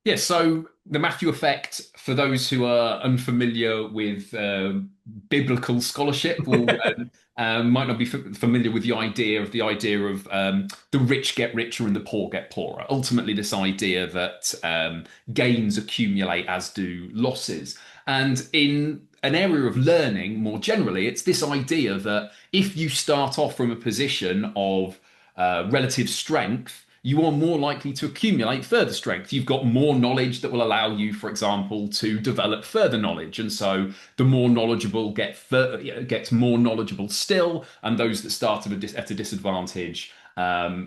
Yeah, so the Matthew effect, for those who are unfamiliar with biblical scholarship, will might not be familiar with the idea of the rich get richer and the poor get poorer. Ultimately, this idea that gains accumulate as do losses, and in an area of learning more generally, it's this idea that if you start off from a position of relative strength, you are more likely to accumulate further strength. You've got more knowledge that will allow you, for example, to develop further knowledge. And so the more knowledgeable gets more knowledgeable still, and those that start at a disadvantage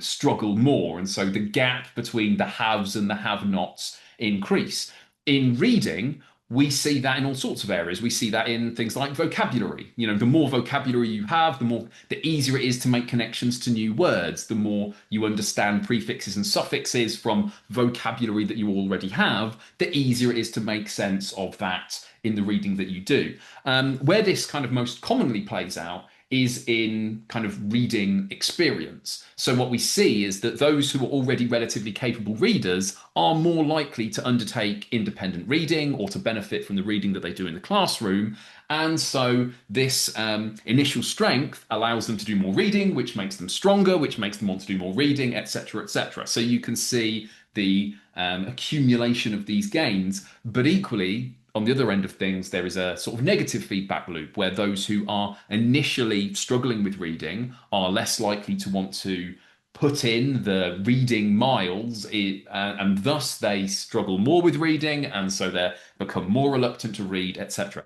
struggle more. And so the gap between the haves and the have-nots increase. In reading, we see that in all sorts of areas. We see that in things like vocabulary. You know, the more vocabulary you have, the easier it is to make connections to new words. The more you understand prefixes and suffixes from vocabulary that you already have, the easier it is to make sense of that in the reading that you do. Where this kind of most commonly plays out is in kind of reading experience. So what we see is that those who are already relatively capable readers are more likely to undertake independent reading or to benefit from the reading that they do in the classroom. And so this initial strength allows them to do more reading, which makes them stronger, which makes them want to do more reading, etc., etc. So you can see the accumulation of these gains, but equally, on the other end of things, there is a sort of negative feedback loop where those who are initially struggling with reading are less likely to want to put in the reading miles, and thus they struggle more with reading, and so they become more reluctant to read, etc.